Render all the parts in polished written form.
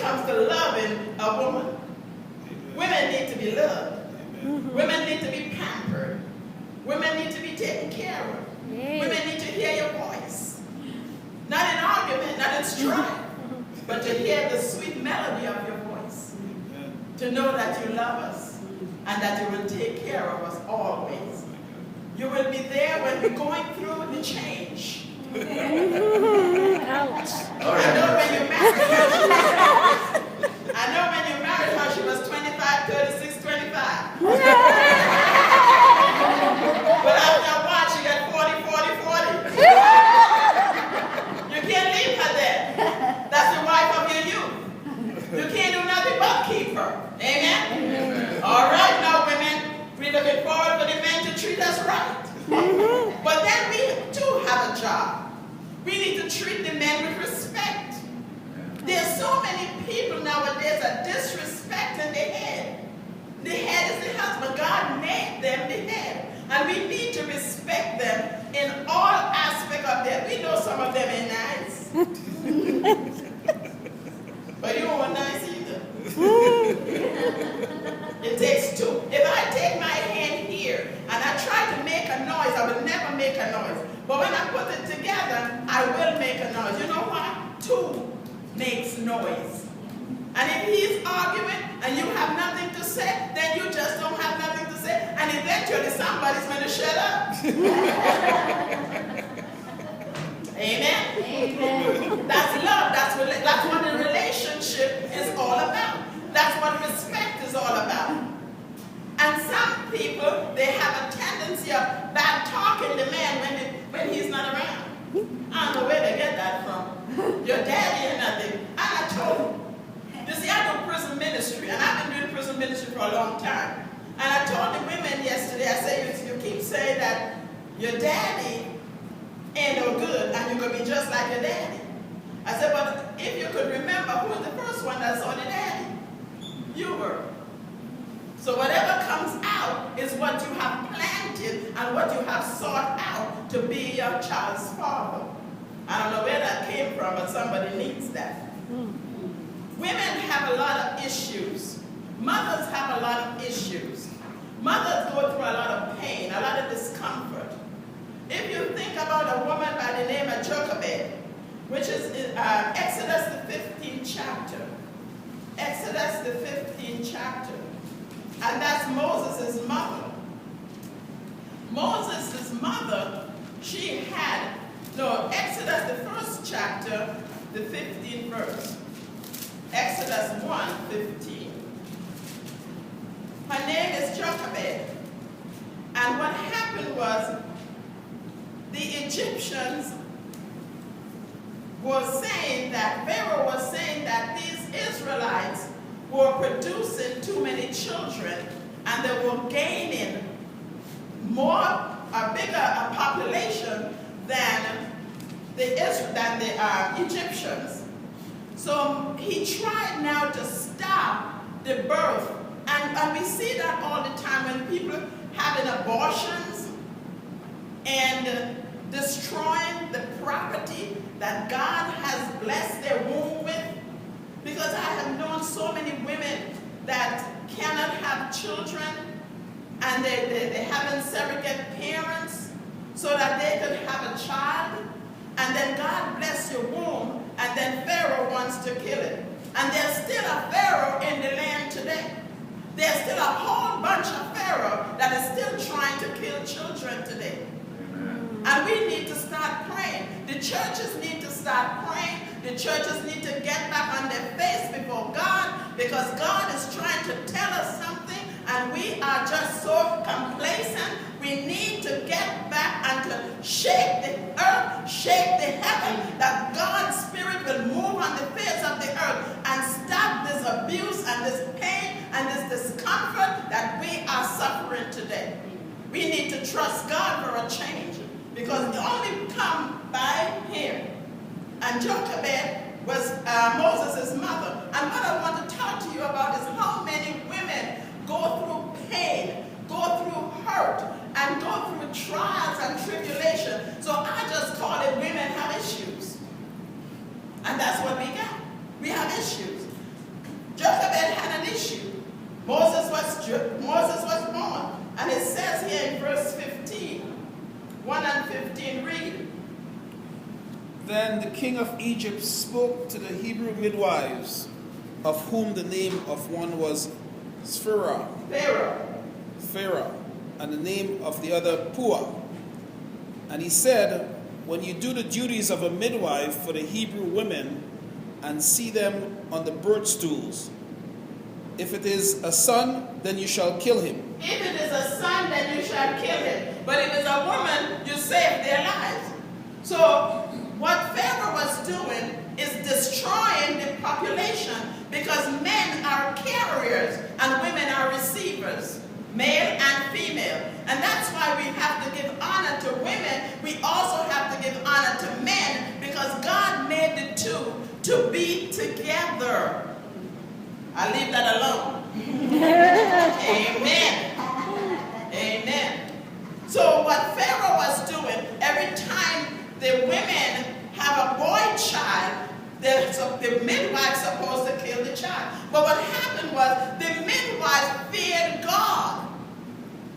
comes to loving a woman. Women need to be loved. Women need to be pampered. Women need to be taken care of. Women need to hear your voice. Not in argument, not in strife, but to hear the sweet melody of your voice. To know that you love us and that you will take care of us always. You will be there when we're going through the change. I know when you married her, she was 25, 36, 25. But after a while, she got 40, 40, 40. You can't leave her there. That's the wife of your youth. You can't do nothing but keep her. Amen? All right, now women, we're looking forward for the men to treat us right. But then we too have a job. We need to treat the men with respect. There's so many people nowadays that disrespecting the head. The head is the husband. God made them the head. And we need to respect them in all aspects of them. We know some of them ain't nice. But you weren't nice either. It takes two. If I take my hand here and I try to make a noise, I will never make a noise. But when I put it together, I will make a noise. You know why? Two makes noise. And if he's arguing and you have nothing to say, then you just don't have nothing to say. And eventually somebody's going to shut up. Amen? Amen. That's love. That's what the relationship is all about. That's what respect is all about. And some people, they have a tendency of bad talking the man when he's not around. I don't know where they get that from. Your daddy or nothing. And I told him. You see, I do prison ministry, and I've been doing prison ministry for a long time. And I told the women yesterday, I said, you keep saying that your daddy ain't no good, and you're going to be just like your daddy. I said, but if you could remember, who was the first one that saw the daddy? You were. So whatever comes out is what you have planted and what you have sought out to be your child's father. I don't know where that came from, but somebody needs that. Women have a lot of issues. Mothers have a lot of issues. Mothers go through a lot of pain, a lot of discomfort. If you think about a woman by the name of Jochebed, which is Exodus the 15th chapter. Exodus the 15th chapter. And that's Moses' mother. Moses' mother, she had, Exodus the 1st chapter, the 15th verse. Exodus 1:15. Her name is Jochebed. And what happened was the Egyptians were saying that, Pharaoh was saying that these Israelites were producing too many children and they were gaining a bigger population than the Egyptians. So he tried now to stop the birth. And we see that all the time when people having abortions and destroying the property that God has blessed their womb with. Because I have known so many women that cannot have children and they having surrogate parents so that they could have a child. And then God bless your womb, and then Pharaoh wants to kill it. And there's still a Pharaoh in the land today. There's still a whole bunch of Pharaoh that is still trying to kill children today. Amen. And we need to start praying. The churches need to start praying. The churches need to get back on their face before God, because God is trying to tell us something, and we are just so complacent. We need to get back and to shake the earth, shake the heaven, that God's Spirit will move on the face of the earth and stop this abuse and this pain and this discomfort that we are suffering today. We need to trust God for a change, because it only come by Him. And Jochebed was Moses' mother. And what I want to talk to you about is how many women go through pain, go through hurt, and go through trials and tribulation. So I just call it women have issues. And that's what we got. We have issues. Moses was born. And it says here in verse 15, 1 and 15, read. Then the king of Egypt spoke to the Hebrew midwives, of whom the name of one was Pharaoh, and the name of the other Puah. And he said, when you do the duties of a midwife for the Hebrew women and see them on the birth stools, if it is a son, then you shall kill him. If it is a son, then you shall kill him. But if it's a woman, you save their lives. So what Pharaoh was doing is destroying the population, because men are carriers and women are receivers, male and female. And that's why we have to give honor to women. We also have to give honor to men, because God made the two to be together. I leave that alone. Amen. Amen. So what Pharaoh was doing, every time the women have a boy child, the midwife supposed to kill the child. But what happened was the midwife feared God.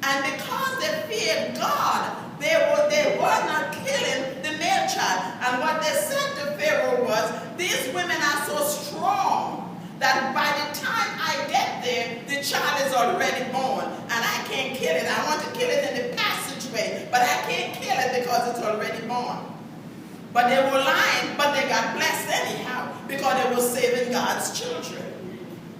And because they feared God, they were not killing the male child. And what they said to Pharaoh was, these women are so strong that by the time I get there, the child is already born. And I can't kill it. I want to kill it in the passageway, but I can't kill it because it's already born. But they were lying, but they got blessed anyhow, because they were saving God's children.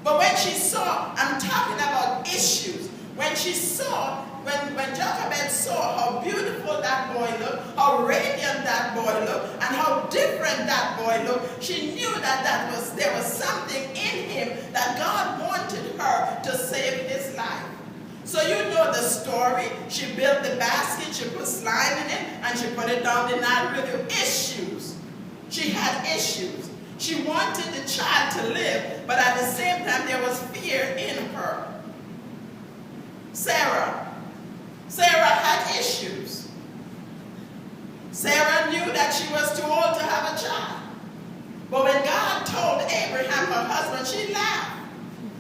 But when she saw, I'm talking about issues, when she saw, when Jochebed saw how beautiful that boy looked, how radiant that boy looked, and how different that boy looked, she knew that there was something in him that God wanted her to save his life. So you know the story. She built the basket, she put slime in it, and she put it down the Nile River. Issues. She had issues. She wanted the child to live, but at the same time there was fear in her. Sarah had issues. Sarah knew that she was too old to have a child. But when God told Abraham, her husband, she laughed.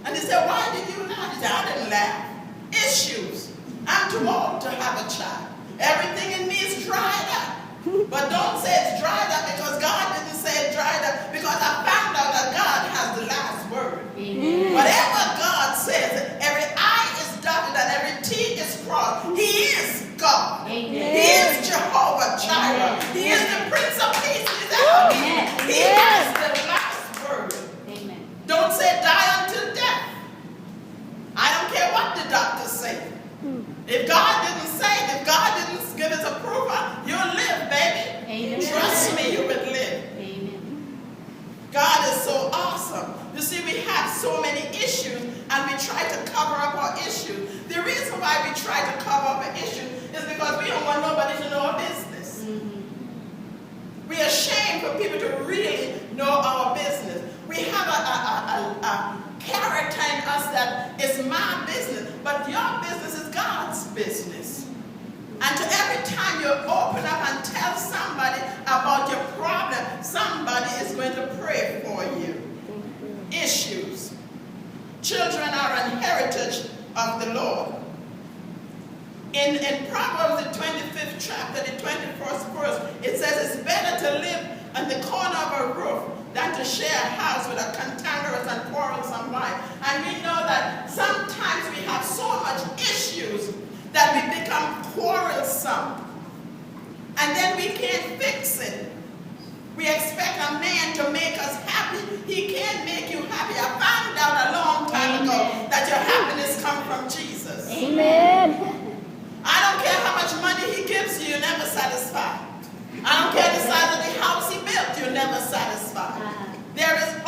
And he said, why did you laugh? He said, I didn't laugh. Issues. I'm too old to have a child. Everything in me is dried up. But don't say it's dried up, because God didn't say it's dried up, because I found out that God has the last word. Amen. Whatever God says, every I is dotted and every T is crossed. He is God. Amen. He is Jehovah Jireh. He is the Prince of Peace. He has the last word. Amen. Don't say die until death. I don't care what the doctors say. If God didn't say, if God didn't give his approval, you'll live, baby. Amen. Trust me, you will live. Amen. God is so awesome. You see, we have so many issues, and we try to cover up our issues. The reason why we try to cover up an issue is because we don't want nobody to know our business. Mm-hmm. We're ashamed for people to really know our business. We have a character in us that is my business, but your business is God's business. And to every time you open up and tell somebody about your problem, somebody is going to pray for you. Issues. Children are an heritage of the Lord. In Proverbs, the 25th chapter, the 21st verse, it says it's better to live on the corner of a roof than to share a house with a cantankerous and quarrelsome wife. And we know that sometimes we have so much issues that we become quarrelsome. And then we can't fix it. We expect a man to make us happy. He can't make you happy. I found out a long time ago that your happiness comes from Jesus. Amen. I don't care how much money he gives you, you're never satisfied. I don't care the size of the house he built, you're never satisfied. There is